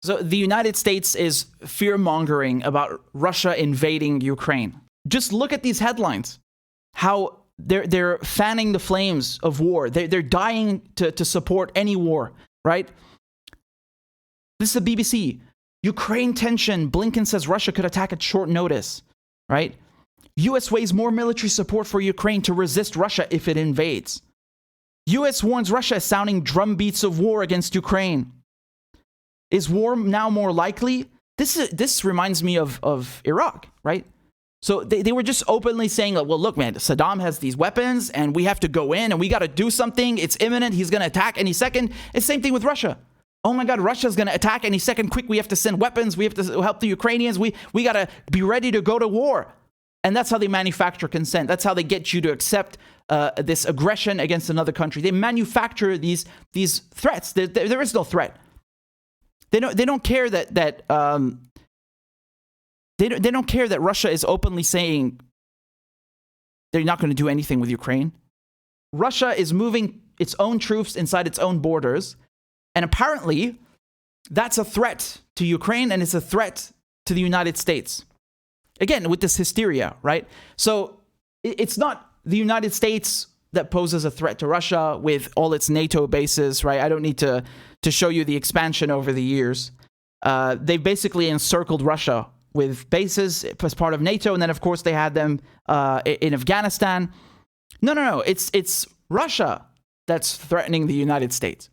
So the United States is fear-mongering about Russia invading Ukraine. Just look at these headlines. How they're fanning the flames of war. They're dying to support any war, right? This is the BBC. Ukraine tension. Blinken says Russia could attack at short notice, right? U.S. weighs more military support for Ukraine to resist Russia if it invades. U.S. warns Russia is sounding drumbeats of war against Ukraine. Is war now more likely? This reminds me of Iraq, right? So they were just openly saying, well, look, man, Saddam has these weapons and we have to go in and we got to do something. It's imminent. He's going to attack any second. It's the same thing with Russia. Oh my God, Russia's going to attack any second. Quick, we have to send weapons. We have to help the Ukrainians. We got to be ready to go to war. And that's how they manufacture consent. That's how they get you to accept this aggression against another country. They manufacture these threats. There is no threat. They don't care that they don't care that Russia is openly saying they're not going to do anything with Ukraine. Russia is moving its own troops inside its own borders, and apparently that's a threat to Ukraine and it's a threat to the United States. Again, with this hysteria, right? So it's not the United States that poses a threat to Russia with all its NATO bases, right? I don't need to show you the expansion over the years. They basically encircled Russia with bases as part of NATO, and then of course they had them in Afghanistan. No. It's Russia that's threatening the United States.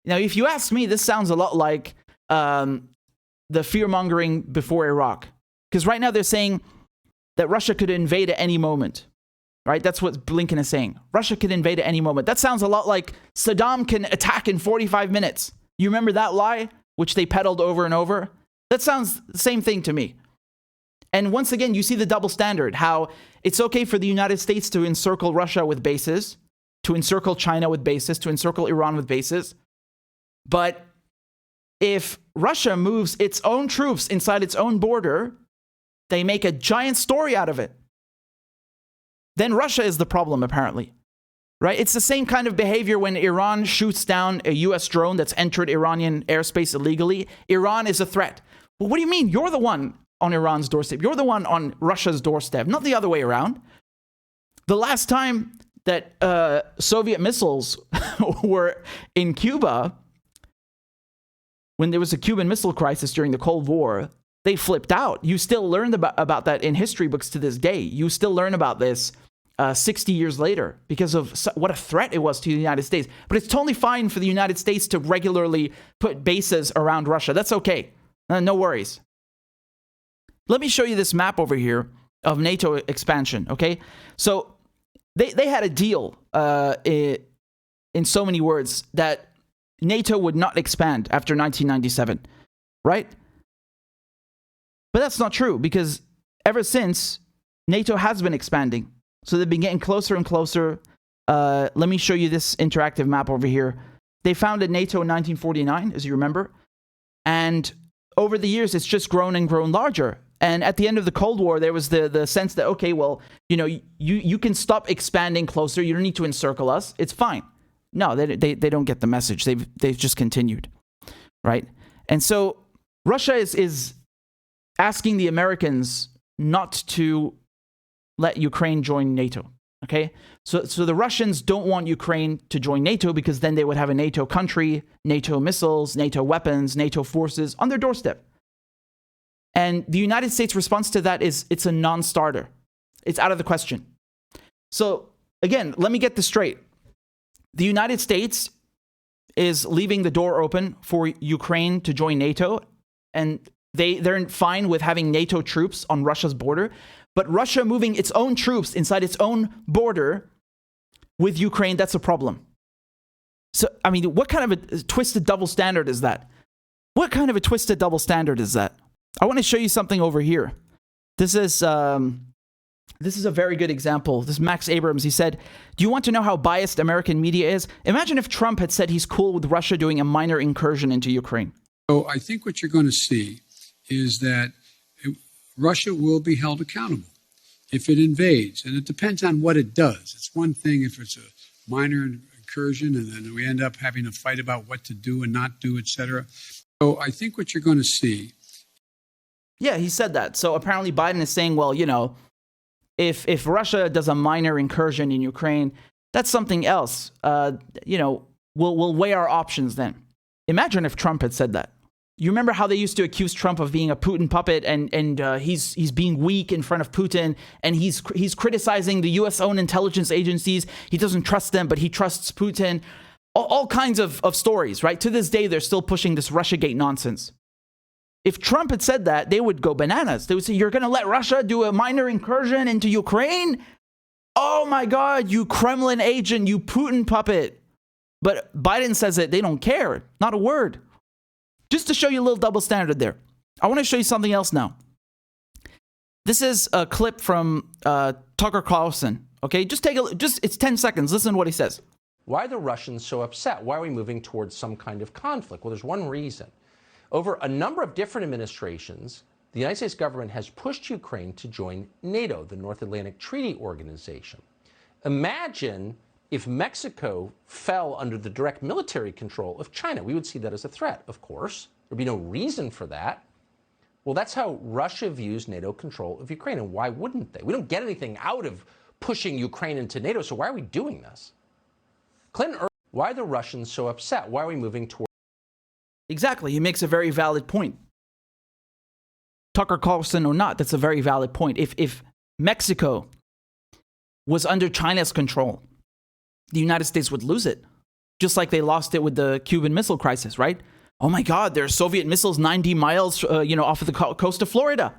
Now, if you ask me, this sounds a lot like the fear-mongering before Iraq. Because right now they're saying that Russia could invade at any moment. Right? That's what Blinken is saying. Russia could invade at any moment. That sounds a lot like Saddam can attack in 45 minutes. You remember that lie, which they peddled over and over? That sounds the same thing to me. And once again, you see the double standard, how it's okay for the United States to encircle Russia with bases, to encircle China with bases, to encircle Iran with bases. But if Russia moves its own troops inside its own border, they make a giant story out of it. Then Russia is the problem, apparently. Right? It's the same kind of behavior when Iran shoots down a US drone that's entered Iranian airspace illegally. Iran is a threat. Well, what do you mean? You're the one on Iran's doorstep. You're the one on Russia's doorstep, not the other way around. The last time that Soviet missiles were in Cuba, when there was a Cuban Missile Crisis during the Cold War, they flipped out. You still learned about that in history books to this day. You still learn about this 60 years later because of what a threat it was to the United States. But it's totally fine for the United States to regularly put bases around Russia. That's okay. No worries. Let me show you this map over here of NATO expansion, okay? So they had a deal in so many words that NATO would not expand after 1997, right? But that's not true because ever since, NATO has been expanding. So they've been getting closer and closer. Let me show you this interactive map over here. They founded NATO in 1949, as you remember. And over the years, it's just grown and grown larger. And at the end of the Cold War, there was the sense that, okay, well, you know, you can stop expanding closer. You don't need to encircle us. It's fine. No, they don't get the message. They've just continued, right? And so Russia is asking the Americans not to let Ukraine join NATO, okay? So the Russians don't want Ukraine to join NATO because then they would have a NATO country, NATO missiles, NATO weapons, NATO forces on their doorstep. And the United States' response to that is it's a non-starter. It's out of the question. So again, let me get this straight. The United States is leaving the door open for Ukraine to join NATO, and they're fine with having NATO troops on Russia's border. But Russia moving its own troops inside its own border with Ukraine, that's a problem. So, I mean, what kind of a twisted double standard is that? What kind of a twisted double standard is that? I want to show you something over here. This is a very good example. This is Max Abrams. He said, do you want to know how biased American media is? Imagine if Trump had said he's cool with Russia doing a minor incursion into Ukraine. So I think what you're going to see is that Russia will be held accountable if it invades. And it depends on what it does. It's one thing if it's a minor incursion and then we end up having a fight about what to do and not do, etc. So I think what you're going to see. Yeah, he said that. So apparently Biden is saying, well, if Russia does a minor incursion in Ukraine, that's something else. We'll weigh our options then. Imagine if Trump had said that. You remember how they used to accuse Trump of being a Putin puppet, and he's being weak in front of Putin, and he's criticizing the U.S.-owned intelligence agencies. He doesn't trust them, but he trusts Putin. All kinds of stories, right? To this day, they're still pushing this Russiagate nonsense. If Trump had said that, they would go bananas. They would say, you're going to let Russia do a minor incursion into Ukraine? Oh my God, you Kremlin agent, you Putin puppet. But Biden says it, they don't care. Not a word. Just to show you a little double standard there. I want to show you something else now. This is a clip from Tucker Carlson. Okay, just take a look. It's 10 seconds. Listen to what he says. Why are the Russians so upset? Why are we moving towards some kind of conflict? Well, there's one reason. Over a number of different administrations, the United States government has pushed Ukraine to join NATO, the North Atlantic Treaty Organization. Imagine if Mexico fell under the direct military control of China. We would see that as a threat, of course. There'd be no reason for that. Well, that's how Russia views NATO control of Ukraine, and why wouldn't they? We don't get anything out of pushing Ukraine into NATO, so why are we doing this? Why are the Russians so upset? Why are we moving towards... Exactly. He makes a very valid point. Tucker Carlson or not, that's a very valid point. If Mexico was under China's control, the United States would lose it. Just like they lost it with the Cuban Missile Crisis, right? Oh my God, there are Soviet missiles 90 miles, off of the coast of Florida.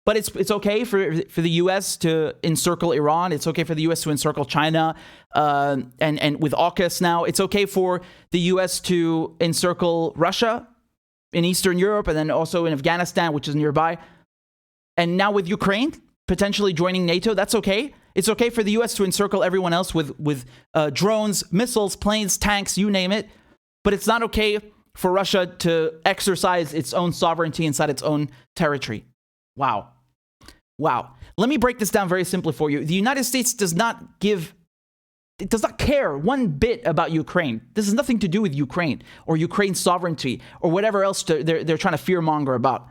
But it's okay for the U.S. to encircle Iran. It's okay for the U.S. to encircle China. And with AUKUS now, it's okay for the U.S. to encircle Russia in Eastern Europe and then also in Afghanistan, which is nearby. And now with Ukraine potentially joining NATO, that's okay. It's okay for the U.S. to encircle everyone else with drones, missiles, planes, tanks, you name it. But it's not okay for Russia to exercise its own sovereignty inside its own territory. Wow. Let me break this down very simply for you. The United States does not care one bit about Ukraine. This has nothing to do with Ukraine or Ukraine's sovereignty or whatever else they're trying to fear-monger about.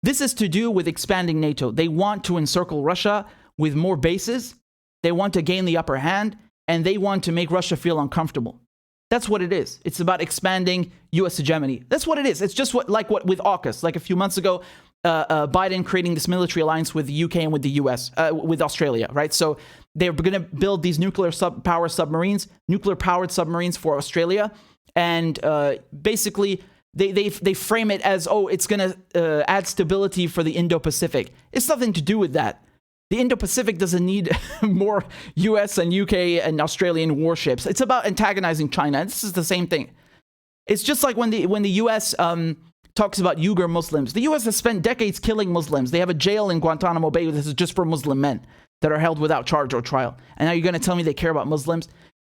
This is to do with expanding NATO. They want to encircle Russia with more bases. They want to gain the upper hand, and they want to make Russia feel uncomfortable. That's what it is. It's about expanding U.S. hegemony. That's what it is. It's just what with AUKUS. Like a few months ago, Biden creating this military alliance with the UK and with the US, with Australia, right? So they're going to build these nuclear-powered submarines for Australia. And basically, they frame it as, it's going to add stability for the Indo-Pacific. It's nothing to do with that. The Indo-Pacific doesn't need more US and UK and Australian warships. It's about antagonizing China. And this is the same thing. It's just like when the US talks about Uyghur Muslims. The US has spent decades killing Muslims. They have a jail in Guantanamo Bay. This is just for Muslim men that are held without charge or trial. And now you're going to tell me they care about Muslims?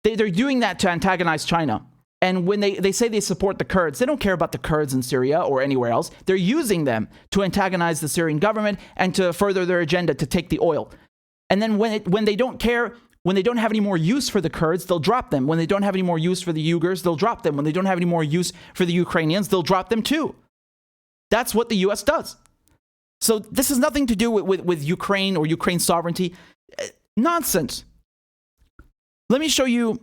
They're doing that to antagonize China. And when they say they support the Kurds, they don't care about the Kurds in Syria or anywhere else. They're using them to antagonize the Syrian government and to further their agenda to take the oil. And then when they don't care, when they don't have any more use for the Kurds, they'll drop them. When they don't have any more use for the Uyghurs, they'll drop them. When they don't have any more use for the Ukrainians, they'll drop them too. That's what the U.S. does. So this has nothing to do with Ukraine or Ukraine's sovereignty. Nonsense. Let me show you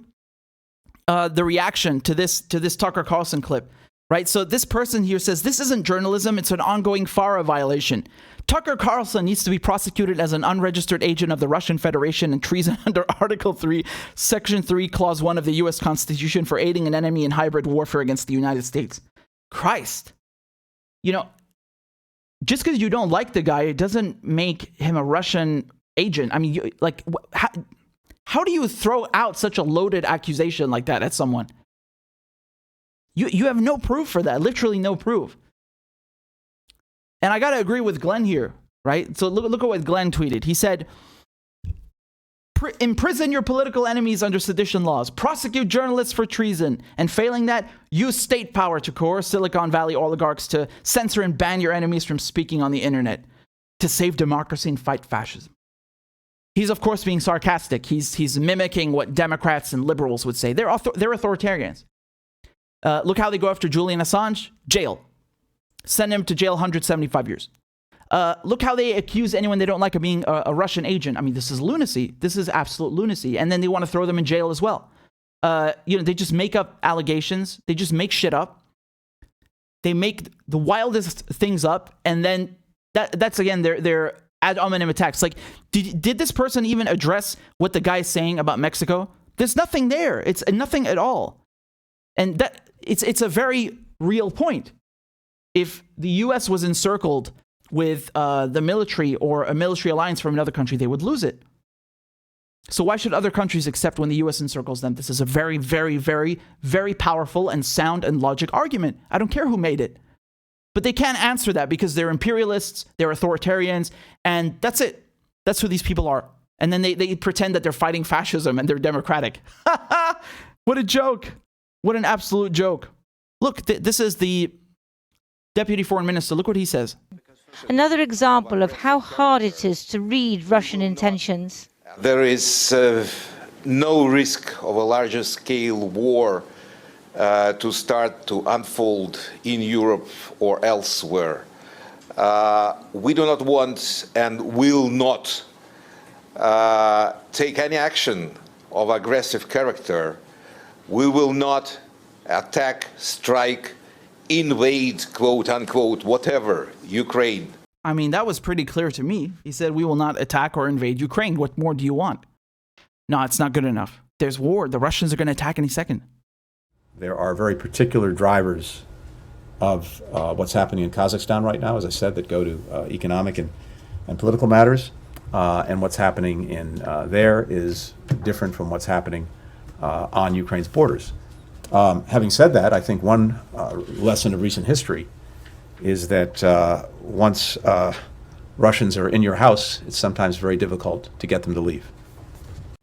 the reaction to this Tucker Carlson clip, right? So this person here says, this isn't journalism, it's an ongoing FARA violation. Tucker Carlson needs to be prosecuted as an unregistered agent of the Russian Federation and treason under Article 3, Section 3, Clause 1 of the U.S. Constitution for aiding an enemy in hybrid warfare against the United States. Christ. Just because you don't like the guy, it doesn't make him a Russian agent. I mean, how do you throw out such a loaded accusation like that at someone? You have no proof for that, literally no proof. And I got to agree with Glenn here, right? So look at what Glenn tweeted. He said, imprison your political enemies under sedition laws, prosecute journalists for treason, and failing that, use state power to coerce Silicon Valley oligarchs to censor and ban your enemies from speaking on the internet, to save democracy and fight fascism. He's, of course, being sarcastic. He's mimicking what Democrats and liberals would say. They're authoritarians. Look how they go after Julian Assange. Jail. Send him to jail 175 years. Look how they accuse anyone they don't like of being a Russian agent. I mean, this is lunacy. This is absolute lunacy. And then they want to throw them in jail as well. They just make up allegations. They just make shit up. They make the wildest things up. And then that's again, their ad hominem attacks. Like, did this person even address what the guy is saying about Mexico? There's nothing there. It's nothing at all. And that it's a very real point. If the U.S. was encircled with the military or a military alliance from another country, they would lose it. So why should other countries accept when the U.S. encircles them? This is a very, very, very, very powerful and sound and logic argument. I don't care who made it. But they can't answer that because they're imperialists, they're authoritarians, and that's it. That's who these people are. And then they pretend that they're fighting fascism and they're democratic. What a joke. What an absolute joke. Look, this is the Deputy Foreign Minister. Look what he says. Another example of how hard it is to read Russian intentions. There is no risk of a larger scale war to start to unfold in Europe or elsewhere. We do not want and will not take any action of aggressive character. We will not attack, strike, invade, quote unquote, whatever, Ukraine. I mean, that was pretty clear to me. He said, we will not attack or invade Ukraine. What more do you want? No, it's not good enough. There's war. The Russians are going to attack any second. There are very particular drivers of what's happening in Kazakhstan right now, as I said, that go to economic and political matters. And what's happening in there is different from what's happening on Ukraine's borders. Having said that, I think one lesson of recent history is that once Russians are in your house, it's sometimes very difficult to get them to leave.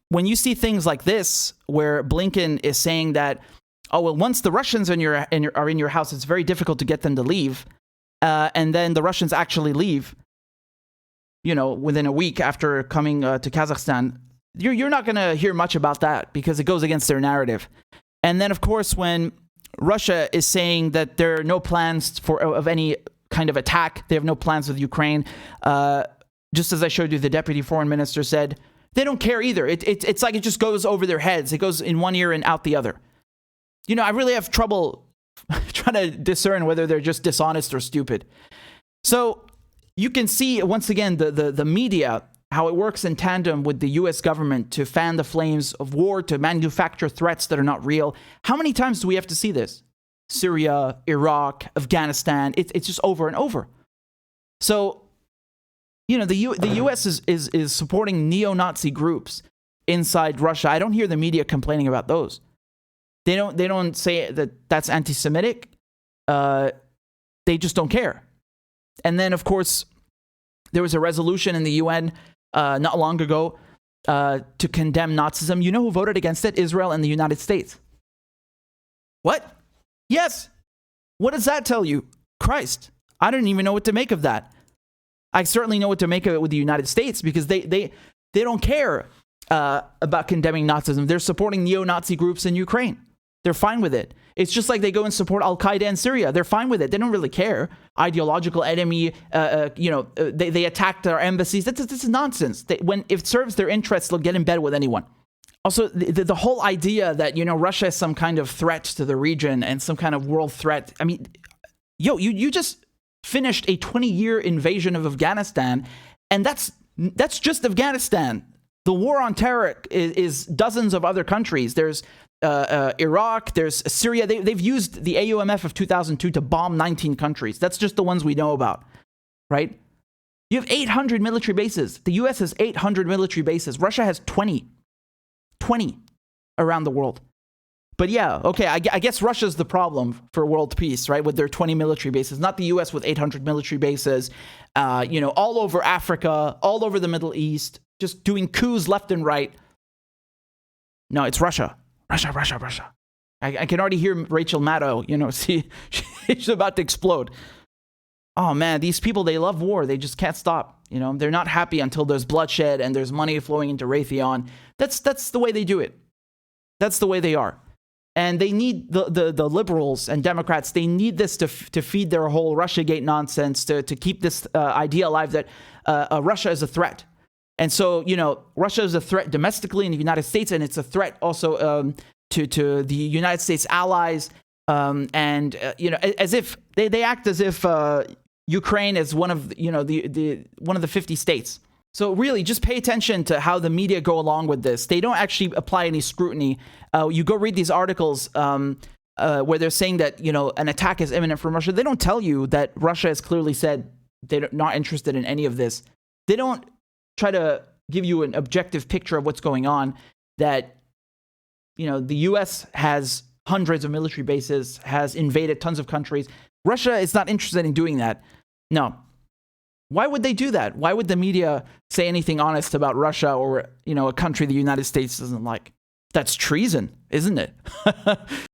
When you see things like this, where Blinken is saying that, oh, well, once the Russians are in your house, it's very difficult to get them to leave, and then the Russians actually leave, within a week after coming to Kazakhstan, you're not going to hear much about that because it goes against their narrative. And then, of course, when Russia is saying that there are no plans of any kind of attack, they have no plans with Ukraine, just as I showed you, the deputy foreign minister said, they don't care either. It's like it just goes over their heads. It goes in one ear and out the other. I really have trouble trying to discern whether they're just dishonest or stupid. So you can see, once again, the media, how it works in tandem with the U.S. government to fan the flames of war, to manufacture threats that are not real. How many times do we have to see this? Syria, Iraq, Afghanistan. It's just over and over. So, the U.S. is supporting neo-Nazi groups inside Russia. I don't hear the media complaining about those. They don't say that that's anti-Semitic. They just don't care. And then, of course, there was a resolution in the UN not long ago to condemn Nazism. You know who voted against it? Israel and the United States. What? Yes. What does that tell you? Christ. I don't even know what to make of that. I certainly know what to make of it with the United States because they don't care about condemning Nazism. They're supporting neo-Nazi groups in Ukraine. They're fine with it. It's just like they go and support Al-Qaeda in Syria. They're fine with it. They don't really care. Ideological enemy, they attacked our embassies. This is nonsense. If it serves their interests, they'll get in bed with anyone. Also, the whole idea that, Russia is some kind of threat to the region and some kind of world threat. I mean, you just finished a 20-year invasion of Afghanistan, and that's just Afghanistan. The war on terror is dozens of other countries. There's Iraq, there's Syria. They've used the AUMF of 2002 to bomb 19 countries. That's just the ones we know about, right? You have 800 military bases. The US has 800 military bases. Russia has 20 around the world. But yeah, okay, I guess Russia's the problem for world peace, right? With their 20 military bases, not the US with 800 military bases, all over Africa, all over the Middle East, just doing coups left and right. No, it's Russia. Russia. I can already hear Rachel Maddow, see, she's about to explode. Oh man, these people, they love war. They just can't stop. They're not happy until there's bloodshed and there's money flowing into Raytheon. That's the way they do it. That's the way they are. And they need the liberals and Democrats, they need this to feed their whole Russiagate nonsense, to keep this idea alive that Russia is a threat. And so, Russia is a threat domestically in the United States, and it's a threat also to the United States allies. As if they act as if Ukraine is one of one of the 50 states. So really, just pay attention to how the media go along with this. They don't actually apply any scrutiny. You go read these articles where they're saying that an attack is imminent from Russia. They don't tell you that Russia has clearly said they're not interested in any of this. They don't try to give you an objective picture of what's going on. That the U.S. has hundreds of military bases, has invaded tons of countries. Russia is not interested in doing that. No. Why would they do that? Why would the media say anything honest about Russia or, a country the United States doesn't like? That's treason, isn't it?